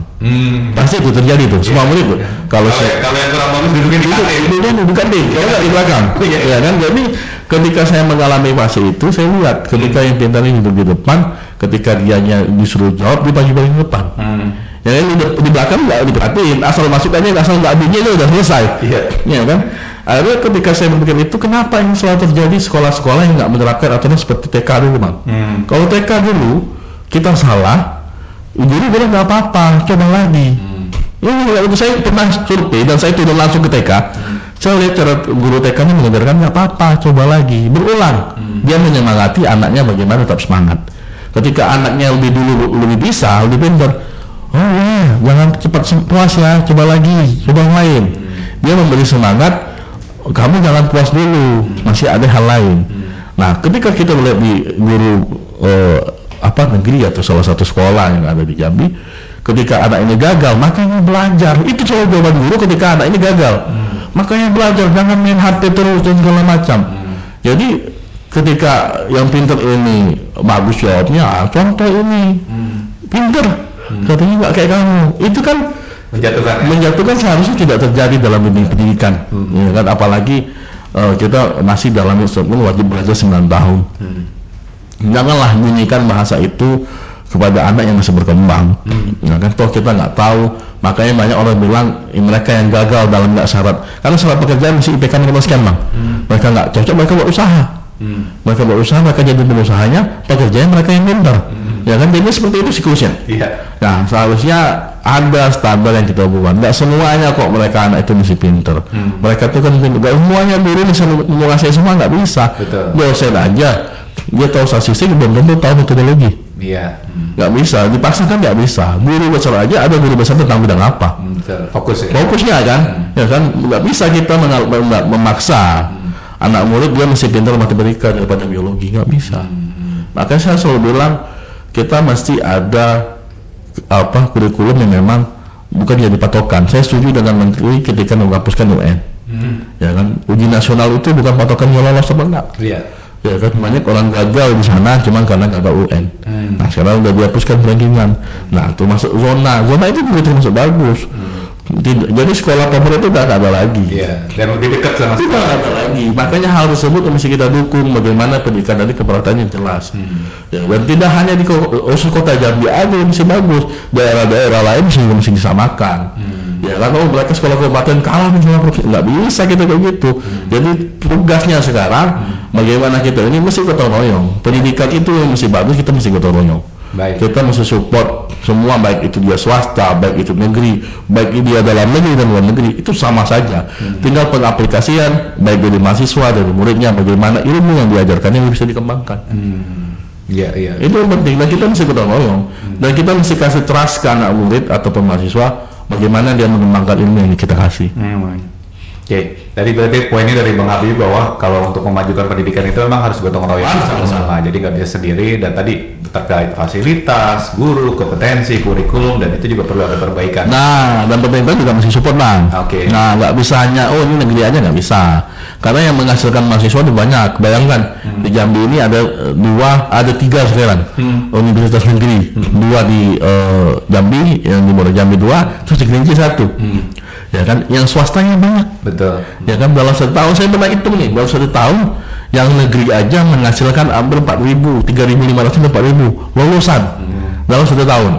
S2: Pasti itu terjadi tuh, semua murid tuh. Kalau
S1: yang kurang bagus
S2: dudukan deh, kalau nggak di belakang. Ya kan, jadi ketika saya mengalami fase itu, saya lihat ketika yang pintar ini duduk di depan, ketika dianya disuruh jawab dia paling depan. Yang di belakang nggak diperhatiin, asal masuk aja, asal nggak bunyi itu udah selesai. Ya kan. Akhirnya ketika saya berpikir itu, kenapa ini selalu terjadi sekolah-sekolah yang nggak menerapkan aturan seperti TK dulu Bang. Kalau TK dulu kita salah, guru bilang nggak apa-apa, coba lagi. Ini saya pernah survei dan saya turun langsung ke TK. Saya lihat cara guru TK ini mengajarkan nggak apa-apa, coba lagi, berulang. Dia menyemangati anaknya bagaimana tetap semangat. Ketika anaknya lebih bisa, lebih pintar, jangan cepat puas ya, coba lagi, coba yang lain. Dia memberi semangat, kamu jangan puas dulu, masih ada hal lain. Nah, ketika kita melihat di guru negeri atau salah satu sekolah yang ada di Jambi, ketika anak ini gagal, makanya belajar. Itu selalu jawaban guru ketika anak ini gagal. Makanya belajar, jangan main HP terus dan segala macam. Jadi ketika yang pintar ini bagus jawabnya, contoh ini pintar, katanya nggak kayak kamu. Itu kan menjatuhkan seharusnya tidak terjadi dalam pendidikan. Ya kan, apalagi kita masih dalam instrumen wajib belajar 9 tahun. Janganlah bunyikan bahasa itu kepada anak yang masih berkembang. Ya kan, toh kita nggak tahu. Makanya banyak orang bilang mereka yang gagal dalam nggak syarat, karena syarat pekerjaan mesti IPK minimal sekian Bang. Mereka nggak cocok, mereka buat usaha. Mereka buat usaha, mereka jadi penusahanya, pekerjaan mereka yang pintar. Ya kan, jadi seperti itu siklusnya. Nah, seharusnya ada standar yang kita buat. Nggak semuanya kok mereka anak itu mesti pintar. Mereka itu kan nggak semuanya guru bisa menguasai semua, nggak bisa. Dosen aja dia tahu statistik, belum tentu tahu metodologi. Nggak bisa, dipaksakan nggak bisa. Guru besar aja ada guru besar tentang bidang apa. Fokusnya kan, ya kan, nggak bisa kita memaksa anak murid dia mesti pintar matematika daripada biologi, nggak bisa. Makanya saya selalu bilang kita mesti ada kurikulum yang memang bukan jadi patokan. Saya setuju dengan Menteri ketika menghapuskan UN. Ya kan, uji nasional itu bukan patokan yang lolos atau enggak. Ya kan, banyak orang gagal di sana cuma karena gagal UN. Nah sekarang udah dihapuskan rankingan. Nah itu masuk zona itu juga termasuk bagus. Jadi sekolah favorit itu tidak ada lagi.
S1: Dan lebih dekat sama
S2: tidak ada lagi. Makanya hal tersebut mesti kita dukung, bagaimana pendidikan tadi keperatannya jelas. Ya, dan tidak hanya di kota Jambi aja yang mesti bagus, daerah-daerah lain mesti disamakan. Ya kan, mereka sekolah kabupaten kalah nih sama provinsi, nggak bisa kita kayak gitu. Jadi tugasnya sekarang bagaimana kita ini mesti gotong royong. Pendidikan itu mesti bagus, kita mesti gotong royong. Baik. Kita mesti support semua, baik itu dia swasta, baik itu negeri, baik itu dia dalam negeri dan luar negeri, itu sama saja. Tinggal pengaplikasian baik dari mahasiswa, dari muridnya, bagaimana ilmu yang diajarkannya bisa dikembangkan. Iya. Itu yang penting, dan kita mesti gotong royong. Dan kita mesti kasih trust ke anak murid atau mahasiswa bagaimana dia mengembangkan ilmu yang kita kasih.
S1: Oke, tadi berarti poinnya dari Bang Habib bahwa kalau untuk memajukan pendidikan itu memang harus gotong royong sama-sama, jadi nggak bisa sendiri. Dan tadi terkait fasilitas, guru, kompetensi, kurikulum, dan itu juga perlu ada perbaikan.
S2: Nah, dan pemerintah juga mesti support, Bang.
S1: Oke.
S2: Nah, nggak bisa hanya ini negeri aja, nggak bisa. Karena yang menghasilkan mahasiswa itu banyak. Bayangkan di Jambi ini ada tiga sekarang universitas negeri, dua di Jambi, yang di Muara Jambi 2, terus di Kerinci 1. Ya kan, yang swastanya banyak.
S1: Betul.
S2: Ya kan, dalam 1 tahun saya pernah hitung nih, dalam 1 tahun yang negeri aja menghasilkan hampir 4.000, 3.500 sampai 4.000 lulusan dalam 1 tahun.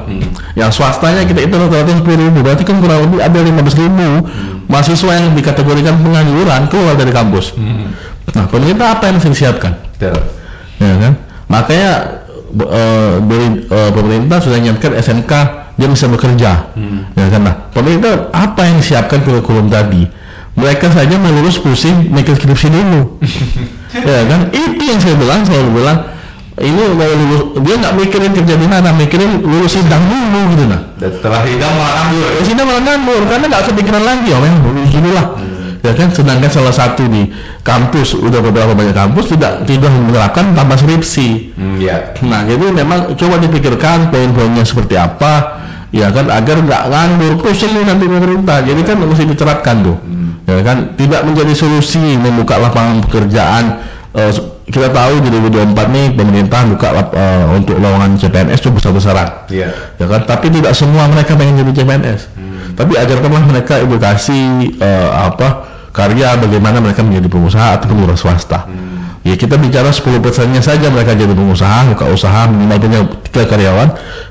S2: Yang swastanya kita itu rata-rata 10.000, berarti kan kurang lebih ada 15.000 mahasiswa yang dikategorikan pengangguran keluar dari kampus. Nah, pemerintah apa yang harus disiapkan?
S1: Betul.
S2: Ya kan, makanya dari pemerintah sudah menyiapkan SMK dia bisa bekerja. Ya kan, nah pemerintah apa yang disiapkan kurikulum tadi? Mereka saja melulus pusing mikir skripsi dulu. Ya kan, itu yang saya selalu bilang ini mau lulus, dia nggak mikirin kerja di mana, mikirin lulus sidang dulu gitu. Nah,
S1: dan setelah sidang malah nganggur.
S2: Sidang malah nganggur karena nggak kepikiran lagi, lulus dulu lah. Ya kan, sedangkan salah satu di kampus, udah beberapa banyak kampus tidak menerapkan tambah skripsi. Nah, jadi memang coba dipikirkan poin-poinnya seperti apa, ya kan, agar nggak nganggur pusing nanti pemerintah. Jadi kan mesti diterapkan tuh. Ya kan, tidak menjadi solusi membuka lapangan pekerjaan. Kita tahu di 2024 nih pemerintah buka untuk lowongan CPNS itu besar-besaran. Ya kan, tapi tidak semua mereka pengen jadi CPNS. Tapi ajarkanlah mereka edukasi karya, bagaimana mereka menjadi pengusaha atau pengusaha swasta. Ya kita bicara 10%-nya saja mereka jadi pengusaha, buka usaha, minimal punya 3 karyawan,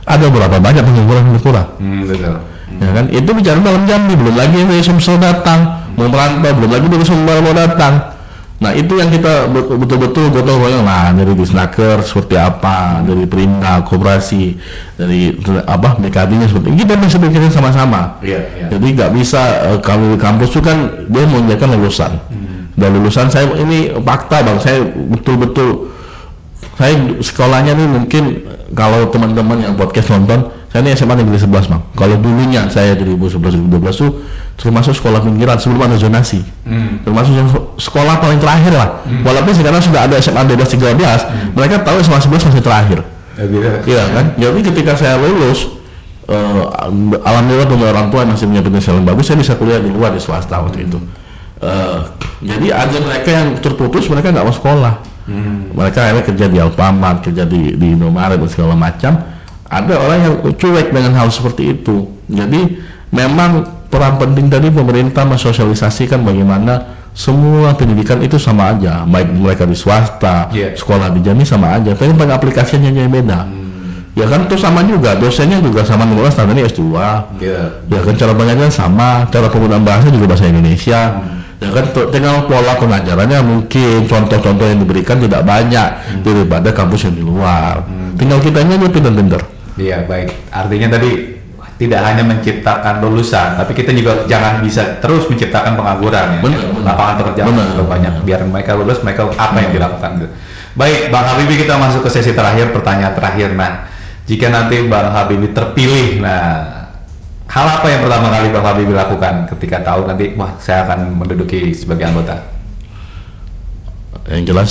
S2: ada berapa banyak pengangguran berkurang.
S1: Betul.
S2: Ya kan, itu bicara dalam Jambi, belum lagi dari Sumsel datang, mau merantau, belum lagi dari Sumber mau datang. Nah, itu yang kita betul-betul gotong royong lah, dari Disnaker seperti apa, dari Perindah, Koperasi, dari BKB-nya seperti ini, kita bisa pikirin sama-sama. Jadi nggak bisa kalau di kampus itu kan dia mengajarkan lulusan. Dan lulusan saya ini fakta, Bang, saya betul-betul saya sekolahnya nih mungkin kalau teman-teman yang podcast nonton, saya ini SMA negeri 11, Bang. Kalau dulunya saya dari 2011-2012 tuh termasuk sekolah pinggiran sebelum ada zonasi. Termasuk sekolah paling terakhir lah. Walaupun sekarang sudah ada SMA 12-13, mereka tahu SMA 11 masih terakhir. Iya kan? Jadi ketika saya lulus, alhamdulillah orang tua masih punya potensial yang bagus, saya bisa kuliah di luar, di swasta waktu itu. Jadi ada mereka yang terputus, mereka nggak mau sekolah. Mereka akhirnya kerja di Alfamart, kerja di Indomaret dan segala macam. Ada orang yang cuek dengan hal seperti itu. Jadi memang peran penting tadi pemerintah mensosialisasikan bagaimana semua pendidikan itu sama aja, baik mereka di swasta, sekolah di Jambi sama aja, tapi pengaplikasiannya yang beda. Ya kan, itu sama juga, dosennya juga sama, mengelola standarnya S2. Ya kan, cara pengajaran sama, cara penggunaan bahasa juga bahasa Indonesia. Ya kan, tinggal pola pengajarannya mungkin contoh-contoh yang diberikan tidak banyak daripada kampus yang di luar. Tinggal kitanya aja pintar-pintar.
S1: Iya, baik. Artinya tadi tidak hanya menciptakan lulusan, tapi kita juga jangan bisa terus menciptakan pengangguran, ya. Lapangan pekerjaan juga banyak. Biar mereka lulus, mereka apa yang dilakukan. Baik, Bang Habibie, kita masuk ke sesi terakhir, pertanyaan terakhir. Nah, jika nanti Bang Habibie terpilih, nah, hal apa yang pertama kali Bang Habibie lakukan ketika tahu nanti, wah, saya akan menduduki sebagai anggota?
S2: Yang jelas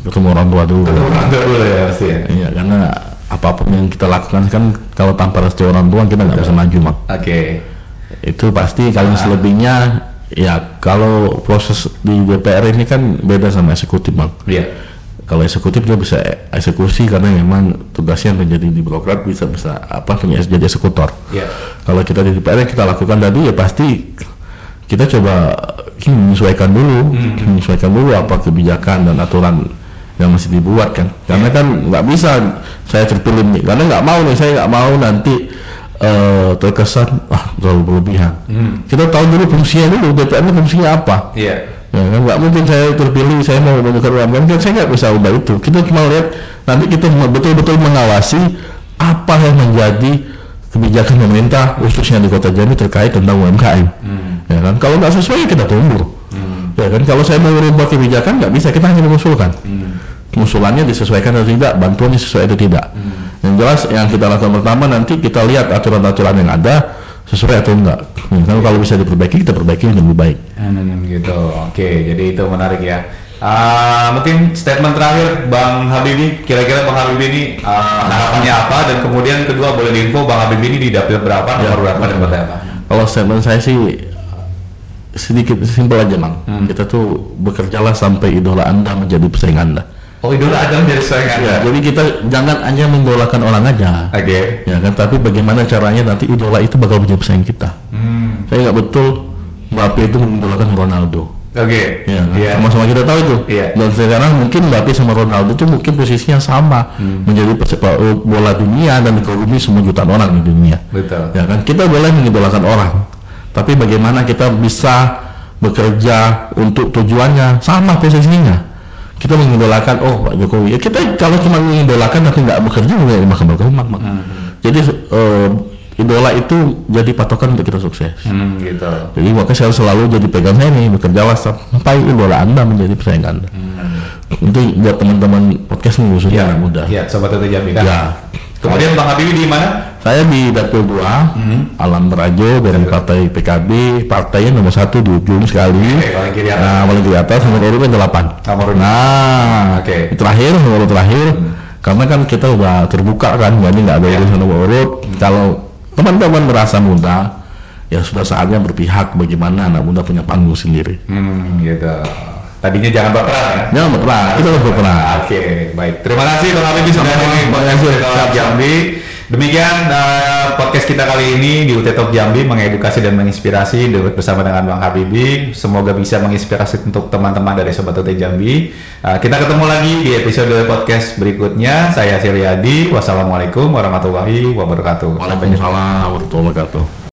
S2: ketemu orang tua dulu.
S1: Ketemu orang tua dulu ya, pasti ya.
S2: Iya, karena apapun yang kita lakukan kan kalau tanpa restu orang tua kita nggak bisa maju, Mak. Itu pasti. Kalau selebihnya ya, kalau proses di DPR ini kan beda sama eksekutif, Bang. Kalau eksekutif dia bisa eksekusi karena memang tugasnya menjadi di birokrat, bisa jadi eksekutor. Kalau kita di DPR yang kita lakukan tadi ya pasti kita coba menyesuaikan dulu apa kebijakan dan aturan yang mesti dibuat kan, karena kan nggak bisa saya terpilih nih, karena nggak mau nanti terkesan terlalu berlebihan. Kita tahu dulu fungsinya dulu, DPR ini fungsinya apa. Ya kan, nggak mungkin saya terpilih, saya mau menukar UMKM, kan saya nggak bisa ubah itu. Kita cuma lihat, nanti kita betul-betul mengawasi apa yang menjadi kebijakan pemerintah khususnya di Kota Jambi terkait tentang UMKM. Ya kan, kalau nggak sesuai kita tunggu. Ya kan, kalau saya mau merubah kebijakan nggak bisa, kita hanya mengusulkan. Usulannya disesuaikan atau tidak, bantuannya sesuai atau tidak. Yang jelas yang kita lakukan pertama, nanti kita lihat aturan-aturan yang ada sesuai atau enggak. Kan kalau bisa diperbaiki, kita perbaiki yang lebih baik.
S1: Gitu. Oke, jadi itu menarik ya. Mungkin statement terakhir Bang Habibie, kira-kira Bang Habibie ini harapannya apa, dan kemudian kedua boleh diinfo Bang Habibie ini di dapil berapa, nomor berapa, dan partai apa?
S2: Kalau statement saya sih sedikit simpel aja, Mang. Kita tuh bekerjalah sampai idola Anda menjadi pesaing Anda.
S1: Oh, idola Anda menjadi pesaing Anda.
S2: Ya, jadi kita jangan hanya mendolakan orang aja. Ya kan, tapi bagaimana caranya nanti idola itu bakal menjadi pesaing kita. Saya nggak betul Mbappe itu mendolakan Ronaldo. Ya, kan? Sama-sama kita tahu itu. Dan sekarang mungkin Mbappe sama Ronaldo itu mungkin posisinya sama, menjadi pesepak bola dunia dan dikagumi semua jutaan orang di dunia. Betul. Ya kan, kita boleh mengidolakan orang, tapi bagaimana kita bisa bekerja untuk tujuannya sama posisinya. Kita mengidolakan Pak Jokowi. Ya, kita kalau cuma mengidolakan tapi nggak bekerja juga bakal Jadi idola itu jadi patokan untuk kita sukses.
S1: Gitu.
S2: Jadi makanya saya selalu jadi pegang saya nih, bekerjalah sampai idola Anda menjadi pesaing Anda. Itu buat teman-teman podcast nih khususnya mudah.
S1: Ya, Sobat UT Jambi kan. Ya. Kemudian Bang Habibie di mana?
S2: Saya di Dapil 2, Alam Berajo dari Partai PKB, partainya nomor 1 di ujung sekali.
S1: Paling kiri atas.
S2: Nah, paling kiri atas, nomor urut 8. Nah, nomor terakhir, karena kan kita udah terbuka kan, jadi nggak ada urusan nomor urut. Kalau teman-teman merasa muda, ya sudah saatnya berpihak bagaimana anak muda punya panggung sendiri.
S1: Gitu. Tadinya jangan berperan ya?
S2: Jangan berperan, kita harus berperan.
S1: Oke, baik. Terima kasih Bang Habibie sudah hadir di podcast Jambi. Demikian podcast kita kali ini di UT Talk Jambi, mengedukasi dan menginspirasi bersama dengan Bang Habibie. Semoga bisa menginspirasi untuk teman-teman dari Sobat UT Jambi. Kita ketemu lagi di episode podcast berikutnya. Saya Siryadi. Wassalamualaikum warahmatullahi wabarakatuh.
S2: Waalaikumsalam warahmatullahi wabarakatuh.